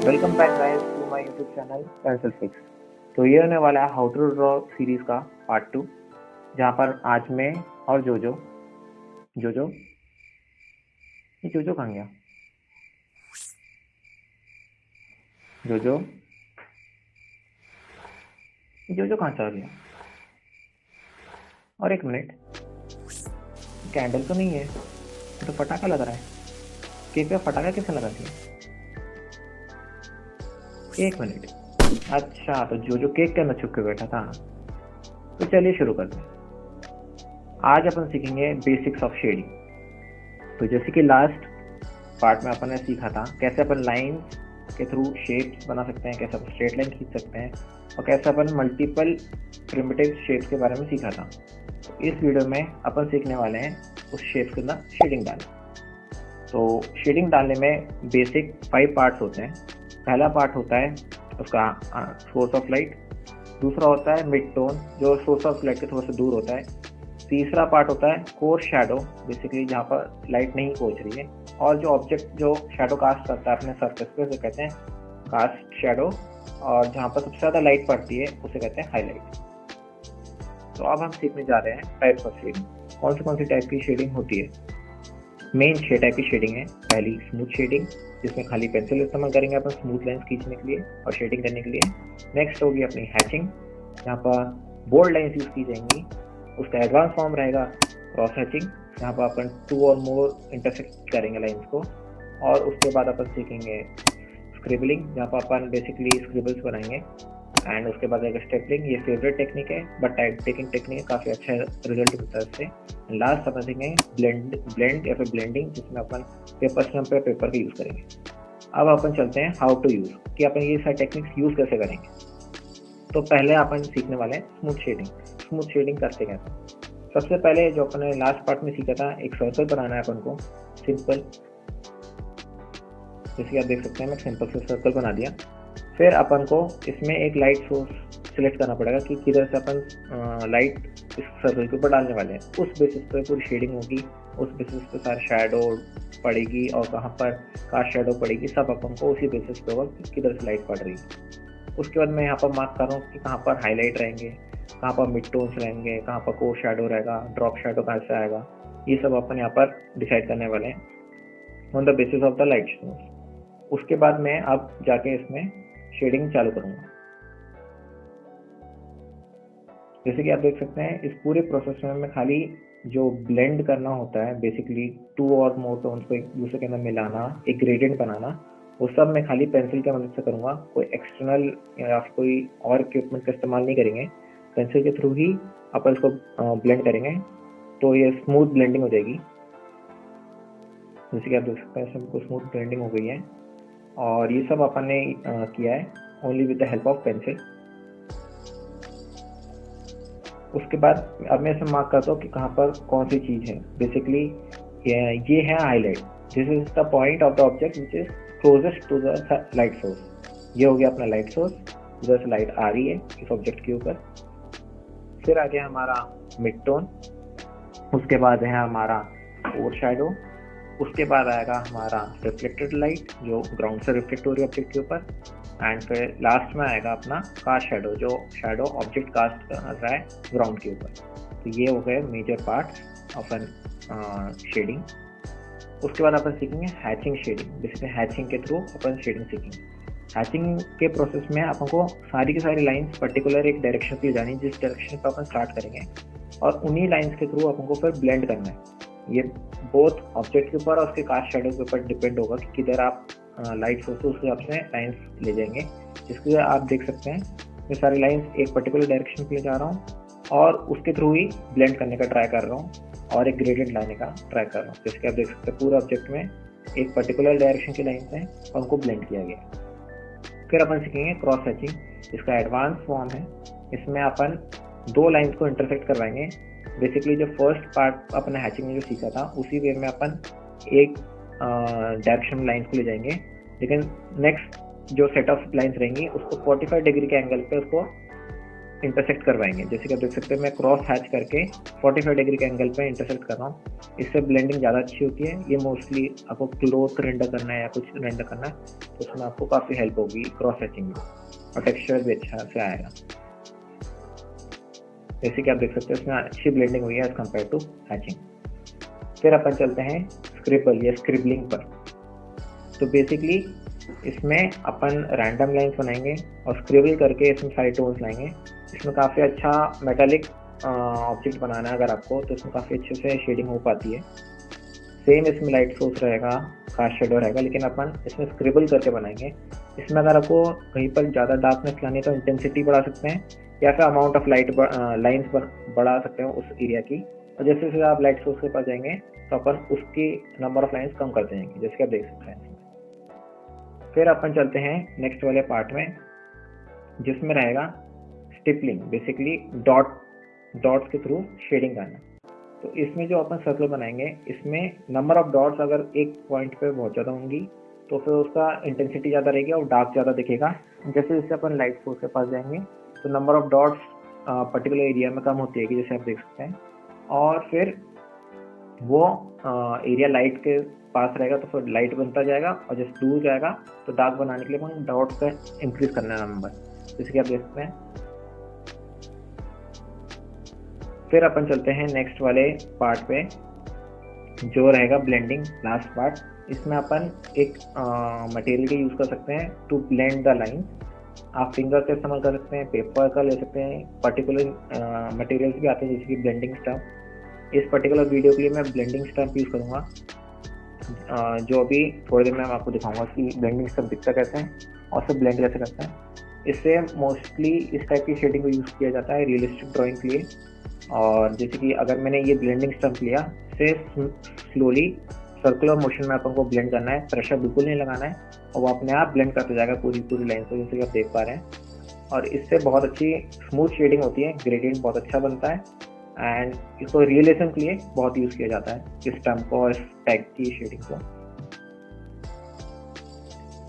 Welcome back guys to my YouTube channel pencil fix. तो ये होने वाला है हाउ टू ड्रॉ सीरीज का पार्ट 2, जहाँ पर आज मैं और जोजो जोजो ये जोजो कहाँ गया? जोजो ये जोजो कहाँ चला गया? और एक मिनट, कैंडल तो नहीं है, ये तो पटाखा लग रहा है। केक पे पटाखा किसने लगा दिया? एक मिनट, अच्छा तो जोजो केक के अंदर छुप के बैठा था। तो चलिए शुरू करते हैं। आज अपन सीखेंगे बेसिक्स ऑफ शेडिंग। तो जैसे कि लास्ट पार्ट में अपन ने सीखा था कैसे अपन लाइंस के थ्रू शेप्स बना सकते हैं, कैसे अपन स्ट्रेट लाइन खींच सकते हैं और कैसे अपन मल्टीपल प्रिमिटिव शेप्स के बारे में सीखा था। तो इस वीडियो में अपन सीखने वाले हैं उस शेप्स के अंदर शेडिंग डालना। तो शेडिंग डालने में बेसिक 5 पार्ट्स होते हैं। पहला पार्ट होता है उसका सोर्स ऑफ लाइट, दूसरा होता है मिड टोन जो सोर्स ऑफ लाइट के थोड़ा सा दूर होता है, तीसरा पार्ट होता है कोर शैडो, बेसिकली जहाँ पर लाइट नहीं पहुँच रही है, और जो ऑब्जेक्ट जो शैडो कास्ट करता है अपने सरफेस पे उसे कहते हैं कास्ट शैडो, और जहाँ पर सबसे ज़्यादा लाइट पड़ती है उसे कहते हैं हाईलाइट। तो अब हम सीखने जा रहे हैं टाइप्स ऑफ शेडिंग। कौन सी टाइप की शेडिंग होती है? मेन 6 टाइप की शेडिंग है। पहली स्मूथ शेडिंग, जिसमें खाली पेंसिल इस्तेमाल करेंगे अपन स्मूथ लाइंस खींचने के लिए और शेडिंग करने के लिए। नेक्स्ट होगी अपनी हैचिंग, जहाँ पर बोल्ड लाइंस यूज की जाएंगी। उसका एडवांस फॉर्म रहेगा क्रॉस हैचिंग, जहाँ पर अपन 2 और मोर इंटरसेक्ट करेंगे लाइंस को। और उसके बाद अपन सीखेंगे स्क्रिबलिंग, जहाँ पर अपन बेसिकली स्क्रिबल्स बनाएंगे। एंड उसके बाद अगर स्टेपलिंग, ये फेवरेट टेक्निक है बट टाइप टेकिंग टेक्निक है, काफ़ी अच्छा रिजल्ट मिलता है इससे। लास्ट अपन सीखेंगे ब्लेंड या फिर ब्लेंडिंग, जिसमें अपन पेपर स्टम्प पे पेपर का यूज़ करेंगे। अब अपन चलते हैं हाउ टू यूज़, कि अपन ये सारे टेक्निक्स यूज़ कैसे करेंगे। तो पहले अपन सीखने वाले हैं स्मूथ शेडिंग। स्मूथ शेडिंग करते कैसे? सबसे पहले जो अपन ने लास्ट पार्ट में सीखा था, एक सर्कल बनाना है अपन को सिंपल, जैसे कि आप देख सकते हैं मैं सिंपल से सर्कल बना दिया। फिर अपन को इसमें एक लाइट सोर्स सिलेक्ट करना पड़ेगा कि किधर से अपन लाइट इस सर्कल के ऊपर डालने वाले हैं। उस बेसिस पे पूरी शेडिंग होगी, उस बेसिस पे सारी शैडो पड़ेगी और कहाँ पर कास्ट शैडो पड़ेगी, सब अपन को उसी बेसिस पे होगा कि किधर से लाइट पड़ रही है। उसके बाद मैं यहाँ पर मार्क कर रहा हूँ कि कहाँ पर हाईलाइट रहेंगे, कहाँ पर मिड टोन्स रहेंगे, कहाँ पर कोर शैडो रहेगा, ड्रॉप शैडो कहाँ से आएगा। ये सब अपन यहाँ पर डिसाइड करने वाले हैं on the basis of the light source. उसके बाद मैं अब जाके इसमें शेडिंग चालू करूंगा। जैसे कि आप देख सकते हैं इस पूरे प्रोसेस में मैं खाली जो ब्लेंड करना होता है, बेसिकली 2 और मोर टोन्स को एक दूसरे के अंदर मिलाना, एक ग्रेडियंट बनाना, वो सब मैं खाली पेंसिल की मदद से करूंगा। कोई एक्सटर्नल या कोई और इक्विपमेंट का इस्तेमाल नहीं करेंगे, पेंसिल के थ्रू ही अपन इसको ब्लेंड करेंगे। तो ये स्मूथ ब्लेंडिंग हो जाएगी। जैसे कि आप देख सकते हैं सबको स्मूथ ब्लेंडिंग हो गई है, और ये सब अपन ने किया है only with the help of pencil. उसके बाद अब मैं इसे मार्क करता हूँ कि कहाँ पर कौन सी चीज़ है। बेसिकली ये है highlight, this is the point of the object which is closest to the light source. ये हो गया अपना लाइट सोर्स, इधर से लाइट आ रही है इस ऑब्जेक्ट के ऊपर। फिर आ गया हमारा मिड टोन, उसके बाद है हमारा कोर शैडो, उसके बाद आएगा हमारा रिफ्लेक्टेड लाइट जो ग्राउंड से रिफ्लेक्ट हो रही है ऑब्जेक्ट के ऊपर, एंड फिर लास्ट में आएगा अपना कास्ट शैडो, जो शैडो ऑब्जेक्ट कास्ट कर रहा है ग्राउंड के ऊपर। तो ये हो गए major parts of an shading. उसके बाद अपन सीखेंगे हैचिंग शेडिंग। बेसिकली हैचिंग के थ्रू अपन शेडिंग सीखेंगे। हैचिंग के प्रोसेस में अपन को सारी की सारी लाइंस पर्टिकुलर एक डायरेक्शन पे जानी, जिस डायरेक्शन पर अपन स्टार्ट करेंगे, और उन्हीं लाइंस के थ्रू अपन को फिर ब्लेंड करना है। ये बोथ ऑब्जेक्ट के ऊपर और उसके कास्ट शैडो के ऊपर डिपेंड होगा कि किधर आप लाइट सोर्स उस हिसाब से लाइंस ले जाएंगे। जिसके लिए आप देख सकते हैं मैं सारी लाइंस एक पर्टिकुलर डायरेक्शन पे ले जा रहा हूँ और उसके थ्रू ही ब्लेंड करने का ट्राई कर रहा हूँ और एक ग्रेडियंट लाने का ट्राई कर रहा हूँ। जैसे कि आप देख सकते हैं पूरे ऑब्जेक्ट में एक पर्टिकुलर डायरेक्शन की लाइंस हैं और उनको ब्लेंड किया गया। फिर अपन सीखेंगे क्रॉस हैचिंग, जिसका एडवांस फॉर्म है। इसमें अपन 2 लाइंस को इंटरसेक्ट करवाएंगे। बेसिकली जो फर्स्ट पार्ट अपने हैचिंग में जो सीखा था उसी वे में अपन एक डायरेक्शन लाइंस को ले जाएंगे, लेकिन नेक्स्ट जो सेट ऑफ लाइंस रहेंगी उसको 45 डिग्री के एंगल पे उसको इंटरसेक्ट करवाएंगे। जैसे कि आप देख सकते हैं मैं क्रॉस हैच करके 45 डिग्री के एंगल पे इंटरसेक्ट कर रहा हूँ। इससे ब्लेंडिंग ज़्यादा अच्छी होती है। ये मोस्टली आपको क्लोथ रेंडर करना है या कुछ रेंडर करना है तो उसमें आपको काफ़ी हेल्प होगी क्रॉस हैचिंग में, और टेक्सचर भी अच्छा से आएगा। जैसे कि आप देख सकते हैं इसमें अच्छी ब्लेंडिंग हुई है एज कम्पेयर टू हैचिंग। फिर अपन चलते हैं स्क्रिबल या स्क्रिबलिंग पर। तो बेसिकली इसमें अपन रैंडम लाइंस बनाएंगे और स्क्रिबल करके इसमें साइड टोन्स लाएंगे। इसमें काफ़ी अच्छा मेटालिक ऑब्जेक्ट बनाना है अगर आपको, तो इसमें काफ़ी अच्छे से शेडिंग हो पाती है। सेम इसमें लाइट सोर्स रहेगा, कास्ट शेडो रहेगा, लेकिन अपन इसमें स्क्रिबल करके बनाएंगे। इसमें अगर आपको कहीं पर ज़्यादा डार्कनेस लानी है तो इंटेंसिटी बढ़ा सकते हैं या फिर अमाउंट ऑफ लाइट लाइन्स बढ़ा सकते हैं उस एरिया की। और जैसे जैसे आप लाइट सोर्स के पास जाएंगे तो अपन उसकी नंबर ऑफ लाइन्स कम करते जाएंगे, जैसे कि आप देख सकते हैं। फिर अपन चलते हैं नेक्स्ट वाले पार्ट में जिसमें रहेगा स्टिपलिंग, बेसिकली डॉट्स के थ्रू शेडिंग करना। तो इसमें जो अपन सर्कल बनाएंगे इसमें नंबर ऑफ डॉट्स अगर एक पॉइंट पे बहुत ज़्यादा होंगी तो फिर उसका इंटेंसिटी ज़्यादा रहेगी और डार्क ज़्यादा दिखेगा। जैसे जैसे अपन लाइट सोर्स के पास जाएंगे तो number of dots particular area में कम होती है, जैसे आप देख सकते हैं। और फिर वो एरिया लाइट के पास रहेगा तो फिर लाइट बनता जाएगा, और जैसे दूर जाएगा तो डार्क बनाने के लिए अपन डॉट का इंक्रीज करना है नंबर, जैसे कि आप देख सकते हैं। फिर अपन चलते हैं नेक्स्ट वाले पार्ट पे जो रहेगा ब्लेंडिंग, लास्ट पार्ट। इसमें अपन एक मटेरियल का यूज़ कर सकते हैं टू ब्लेंड द लाइन। आप फिंगर का इस्तेमाल कर सकते हैं, पेपर का ले सकते हैं, पर्टिकुलर मटेरियल्स भी आते हैं जैसे कि ब्लेंडिंग स्टम्प। इस पर्टिकुलर वीडियो के लिए मैं ब्लेंडिंग स्टम्प यूज़ करूँगा, जो अभी थोड़ी देर में मैं आपको दिखाऊंगा कि ब्लेंडिंग स्टम्प दिखता कैसे है और फिर ब्लेंड कैसे करते हैं। इससे मोस्टली इस टाइप की शेडिंग को यूज़ किया जाता है रियलिस्टिक ड्राइंग के लिए। और जैसे कि अगर मैंने ये ब्लेंडिंग स्टम्प लिया, इसे स्लोली सर्कुलर मोशन में अपन को ब्लेंड करना है, प्रेशर बिल्कुल नहीं लगाना है, और वो अपने आप ब्लेंड करते जाएगा पूरी लाइन को, जैसे कि आप देख पा रहे हैं। और इससे बहुत अच्छी स्मूथ शेडिंग होती है, ग्रेडियंट बहुत अच्छा बनता है, एंड इसको रियलिज्म के लिए बहुत यूज़ किया जाता है इस स्टम्प को और इस टैग की शेडिंग को।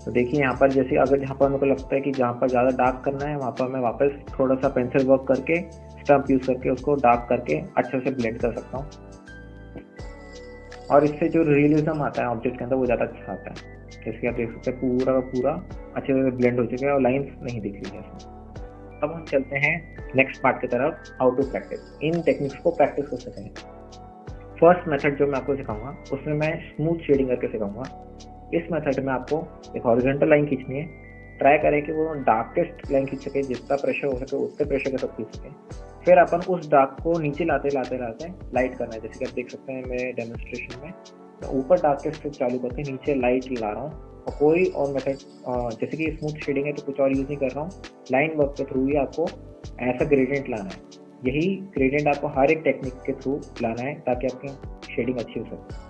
तो देखिए यहाँ पर जैसे अगर जहाँ पर मेरे को लगता है कि जहाँ पर ज़्यादा डार्क करना है वहाँ पर मैं वापस थोड़ा सा पेंसिल वर्क करके स्टम्प यूज़ करके उसको डार्क करके अच्छे से ब्लेंड कर सकता हूँ, और इससे जो रियलिज्म आता है ऑब्जेक्ट के अंदर वो ज़्यादा अच्छा आता है। जैसे कि आप देख सकते हैं पूरा का पूरा अच्छे से ब्लेंड हो चुका है और लाइन्स नहीं दिख रही है इसमें। अब हम चलते हैं नेक्स्ट पार्ट की तरफ, हाउ टू प्रैक्टिस। इन टेक्निक्स को प्रैक्टिस कर सकेंगे। फर्स्ट मेथड जो मैं आपको सिखाऊंगा उसमें मैं स्मूथ शेडिंग करके सिखाऊंगा। इस मेथड में आपको एक हॉरिजॉन्टल लाइन खींचनी है। ट्राई करें कि वो डार्केस्ट लाइन खींच सके, जितना प्रेशर हो सके उतने प्रेशर के साथ खींच सके। फिर अपन उस डार्क को नीचे लाते लाते लाइट करना है, जैसे कि आप देख सकते हैं मेरे डेमोन्स्ट्रेशन में मैं ऊपर डार्केस्ट से चालू करके नीचे लाइट ला रहा हूँ। और कोई और मेथड जैसे कि स्मूथ शेडिंग है तो कुछ और यूज़ नहीं कर रहा हूँ, लाइन वर्क के थ्रू ही आपको ऐसा ग्रेडियंट लाना है। यही ग्रेडियंट आपको हर एक टेक्निक के थ्रू लाना है ताकि आपकी शेडिंग अच्छी हो सके।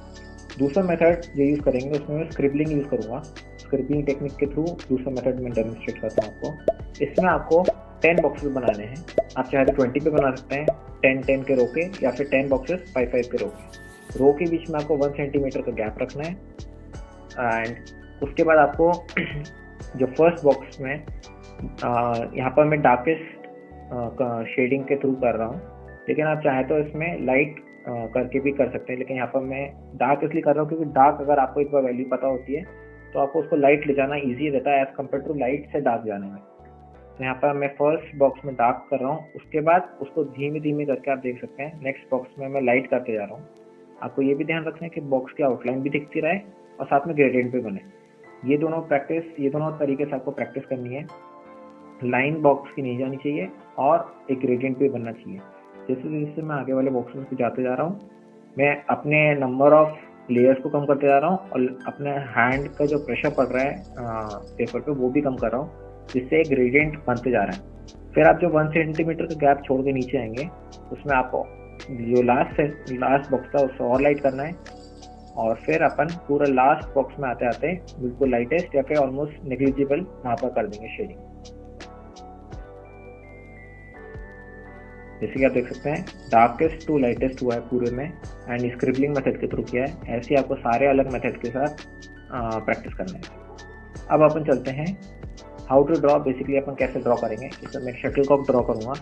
दूसरा मेथड जो यूज़ करेंगे उसमें मैं स्क्रिबलिंग यूज़ करूँगा। स्क्रिबलिंग टेक्निक के थ्रू दूसरा मेथड में डेमोन्स्ट्रेट करता हूँ आपको। इसमें आपको 10 बॉक्सेस बनाने हैं। आप चाहे तो 20 पे बना सकते हैं, 10 के रो के, या फिर 10 बॉक्सेस 5 के रो के। रो के बीच में आपको 1 सेंटीमीटर का गैप रखना है। एंड उसके बाद आपको जो फर्स्ट बॉक्स में यहाँ पर मैं डार्केस्ट शेडिंग के थ्रू कर रहा हूँ, लेकिन आप चाहे तो इसमें लाइट करके भी कर सकते हैं, लेकिन यहाँ पर मैं डार्क इसलिए कर रहा हूँ क्योंकि डार्क अगर आपको एक बार वैल्यू पता होती है तो आपको उसको लाइट ले जाना ईजी रहता है एज कम्पेयर टू लाइट से डार्क जाने में। तो यहाँ पर मैं फर्स्ट बॉक्स में डार्क कर रहा हूँ, उसके बाद उसको धीमे धीमे करके आप देख सकते हैं नेक्स्ट बॉक्स में मैं लाइट करते जा रहा हूँ। आपको ये भी ध्यान रखना है कि बॉक्स की आउटलाइन भी दिखती रहे और साथ में ग्रेडियंट भी बने। ये दोनों तरीके से आपको प्रैक्टिस करनी है। लाइन बॉक्स की नहीं जानी चाहिए और एक ग्रेडियंट भी बनना चाहिए। जैसे जैसे मैं आगे वाले बॉक्सेस पे जाते जा रहा हूँ, मैं अपने नंबर ऑफ लेयर्स को कम करते जा रहा हूँ और अपने हैंड का जो प्रेशर पड़ रहा है पेपर पे वो भी कम कर रहा हूँ, जिससे एक ग्रेडियंट बनते जा रहा है। फिर आप जो 1 सेंटीमीटर का गैप छोड़ के नीचे आएंगे उसमें आपको जो लास्ट बॉक्स था उससे और लाइट करना है, और फिर अपन पूरा लास्ट बॉक्स में आते आते बिल्कुल लाइटेस्ट या फिर ऑलमोस्ट नेग्लिजिबल वहाँ पर कर देंगे शेडिंग। जैसे कि आप देख सकते हैं डार्केस्ट टू लाइटेस्ट हुआ है पूरे में, एंड स्क्रिबलिंग मेथड के थ्रू किया है। ऐसे आपको सारे अलग मेथड के साथ प्रैक्टिस करना है। अब अपन चलते हैं हाउ टू ड्रॉ, बेसिकली अपन कैसे ड्रॉ करेंगे। इसमें मैं शटल कॉक ड्रॉ करूँगा।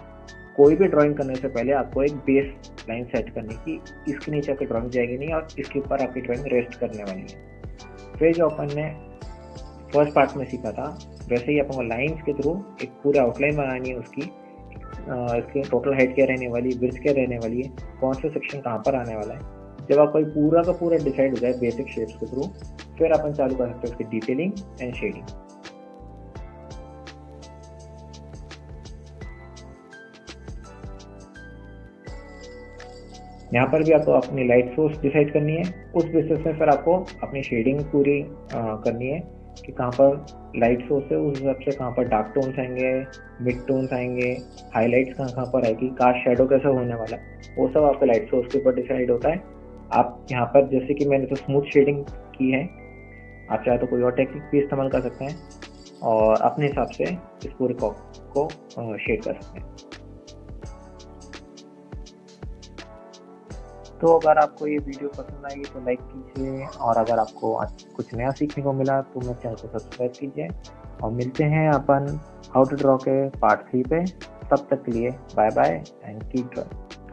कोई भी ड्राइंग करने से पहले आपको एक बेस लाइन सेट करनी की, इसके नीचे आपकी ड्राइंग जाएगी नहीं और इसके ऊपर आपकी ड्राइंग रेस्ट करने वाली है। फिर जो अपन ने फर्स्ट पार्ट में सीखा था वैसे ही अपन को लाइंस के थ्रू एक पूरी आउटलाइन बनानी है उसकी। इसकी टोटल हाइट क्या रहने वाली है, विड्थ क्या रहने वाली है, कौन सा सेक्शन कहाँ पर आने वाला है। जब आपको पूरा का पूरा डिसाइड हो जाए बेसिक शेप्स के थ्रू, फिर अपन चालू कर सकते हैं उसकी डिटेलिंग एंड शेडिंग। यहाँ पर भी आपको अपनी लाइट सोर्स डिसाइड करनी है, उस बेसिस में फिर आपको अपनी शेडिंग पूरी करनी है कि कहाँ पर लाइट सोर्स है उस हिसाब से कहाँ पर डार्क टोन्स आएंगे, मिड टोन्स आएंगे, हाईलाइट्स कहाँ पर आएगी, कास्ट शेडो कैसा होने वाला है, वो सब आपके लाइट सोर्स के ऊपर डिसाइड होता है। आप यहाँ पर जैसे कि मैंने तो स्मूथ शेडिंग की है, आप चाहे तो कोई और टेक्निक भी इस्तेमाल कर सकते हैं और अपने हिसाब से इस पूरे को शेड कर सकते हैं। तो अगर आपको ये वीडियो पसंद आई तो लाइक कीजिए, और अगर आपको कुछ नया सीखने को मिला तो मेरे चैनल को सब्सक्राइब कीजिए। और मिलते हैं अपन हाउ टू ड्रॉ के पार्ट 3 पे। तब तक के लिए bye bye and keep drawing.